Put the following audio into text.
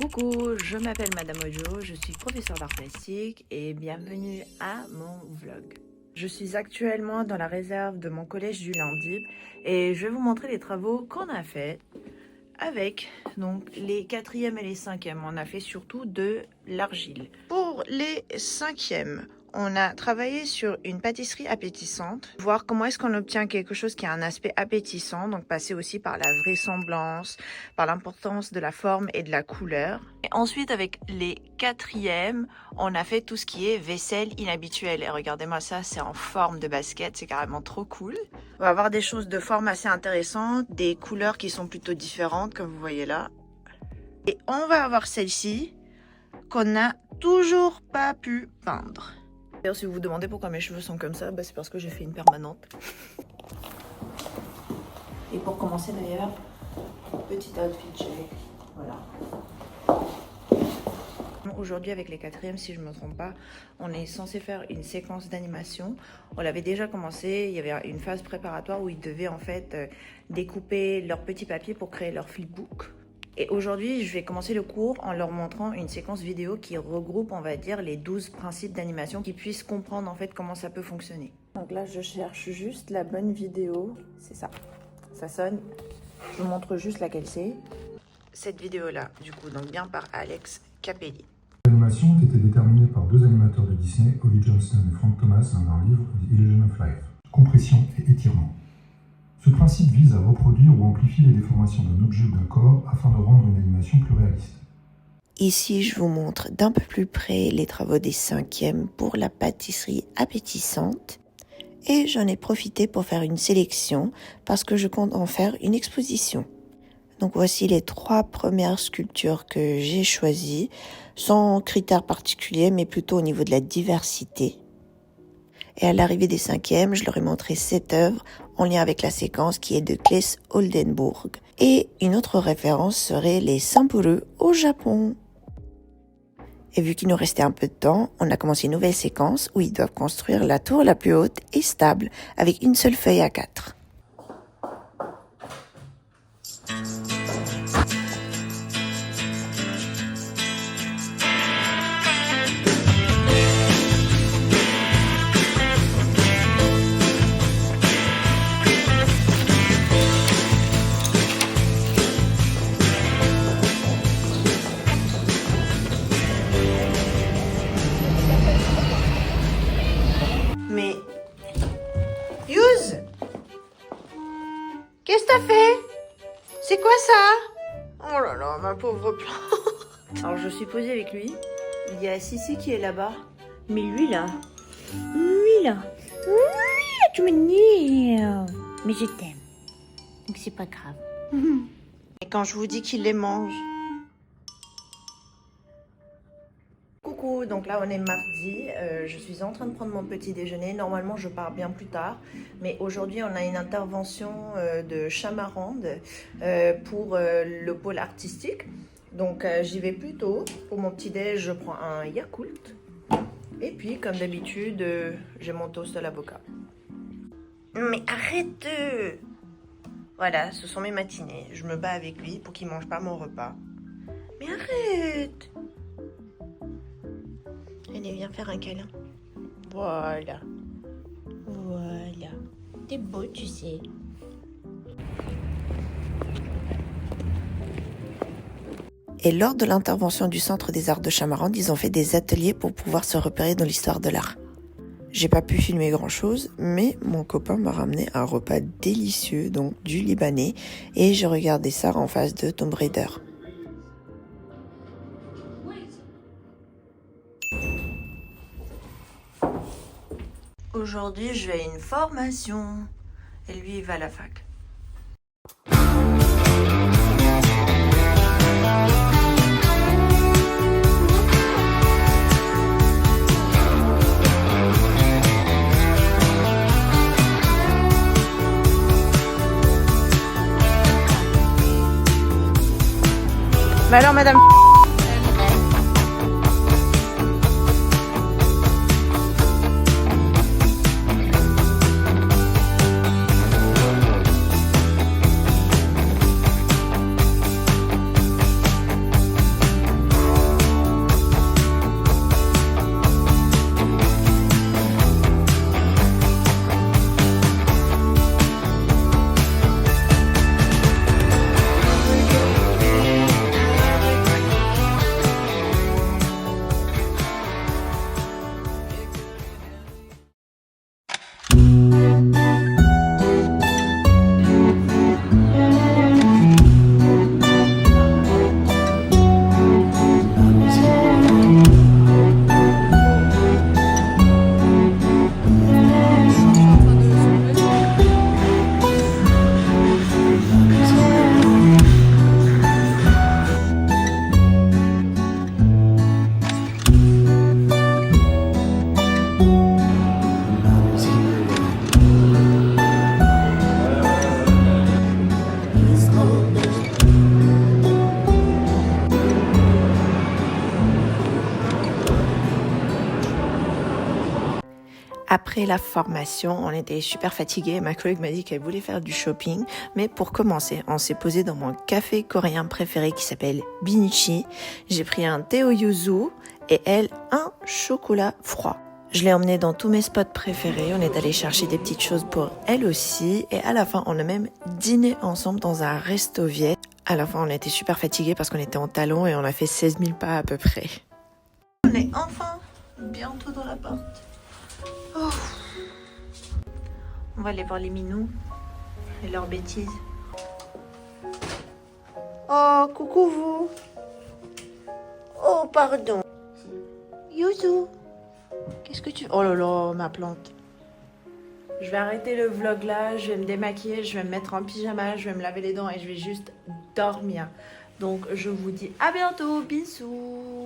Coucou, je m'appelle Madame Ojo, je suis professeure d'art plastique et bienvenue à mon vlog. Je suis actuellement dans la réserve de mon collège du Landip et je vais vous montrer les travaux qu'on a fait avec donc les 4e et les 5e. On a fait surtout de l'argile. Pour les 5e, on a travaillé sur une pâtisserie appétissante, voir comment est-ce qu'on obtient quelque chose qui a un aspect appétissant, donc passer aussi par la vraisemblance, par l'importance de la forme et de la couleur. Et ensuite, avec les 4e, on a fait tout ce qui est vaisselle inhabituelle. Et regardez-moi ça, c'est en forme de basket, c'est carrément trop cool. On va avoir des choses de forme assez intéressantes, des couleurs qui sont plutôt différentes, comme vous voyez là. Et on va avoir celle-ci, qu'on n'a toujours pas pu peindre. D'ailleurs, si vous vous demandez pourquoi mes cheveux sont comme ça, bah c'est parce que j'ai fait une permanente. Et pour commencer d'ailleurs, petit outfit check. Voilà. Aujourd'hui avec les 4e, si je ne me trompe pas, on est censé faire une séquence d'animation. On l'avait déjà commencé, il y avait une phase préparatoire où ils devaient en fait découper leur petit papier pour créer leur flipbook. Et aujourd'hui, je vais commencer le cours en leur montrant une séquence vidéo qui regroupe, on va dire, les 12 principes d'animation, qu'ils puissent comprendre en fait comment ça peut fonctionner. Donc là, je cherche juste la bonne vidéo. C'est ça. Ça sonne. Je vous montre juste laquelle c'est. Cette vidéo-là, du coup, donc bien par Alex Capelli. L'animation ont été déterminées par deux animateurs de Disney, Ollie Johnston et Frank Thomas, dans leur livre The Illusion of Life. Compression et étirement. Ce principe vise à reproduire ou amplifier les déformations d'un objet ou d'un corps afin de rendre une animation plus réaliste. Ici, je vous montre d'un peu plus près les travaux des 5e pour la pâtisserie appétissante. Et j'en ai profité pour faire une sélection parce que je compte en faire une exposition. Donc voici les 3 premières sculptures que j'ai choisies, sans critères particuliers, mais plutôt au niveau de la diversité. Et à l'arrivée des 5e, je leur ai montré cette œuvre en lien avec la séquence qui est de Claes Oldenburg. Et une autre référence serait les Sampuru au Japon. Et vu qu'il nous restait un peu de temps, on a commencé une nouvelle séquence où ils doivent construire la tour la plus haute et stable avec une seule feuille A4. Mais... Yuz, qu'est-ce que t'as fait? C'est quoi ça? Oh là là, ma pauvre plante. Alors je suis posée avec lui. Il y a Sissi qui est là-bas. Mais lui là, tu m'énerves. Mais je t'aime. Donc c'est pas grave. Et quand je vous dis qu'il les mange. Coucou, donc là on est mardi, je suis en train de prendre mon petit déjeuner. Normalement je pars bien plus tard, mais aujourd'hui on a une intervention de Chamarande pour le pôle artistique. Donc j'y vais plus tôt. Pour mon petit déj, je prends un Yakult. Et puis comme d'habitude, j'ai mon toast à l'avocat. Mais arrête! Voilà, ce sont mes matinées. Je me bats avec lui pour qu'il mange pas mon repas. Mais arrête! Allez, viens faire un câlin. Voilà. Voilà. T'es beau, tu sais. Et lors de l'intervention du Centre des Arts de Chamarande, ils ont fait des ateliers pour pouvoir se repérer dans l'histoire de l'art. J'ai pas pu filmer grand chose, mais mon copain m'a ramené un repas délicieux, donc du libanais, et je regardais ça en face de Tomb Raider. Aujourd'hui, je vais à une formation. Et lui, il va à la fac. Mais alors, madame... Après la formation, on était super fatigués. Ma collègue m'a dit qu'elle voulait faire du shopping. Mais pour commencer, on s'est posé dans mon café coréen préféré qui s'appelle Binchi. J'ai pris un thé au yuzu et elle, un chocolat froid. Je l'ai emmenée dans tous mes spots préférés. On est allé chercher des petites choses pour elle aussi. Et à la fin, on a même dîné ensemble dans un resto viet. À la fin, on était super fatigués parce qu'on était en talons et on a fait 16 000 pas à peu près. On est enfin bientôt dans la porte. Oh. On va aller voir les minous et leurs bêtises. Oh, coucou vous. Oh, pardon. Yuzu. Qu'est-ce que tu... Oh là là, ma plante. Je vais arrêter le vlog là, je vais me démaquiller, je vais me mettre en pyjama, je vais me laver les dents et je vais juste dormir. Donc je vous dis à bientôt, bisous.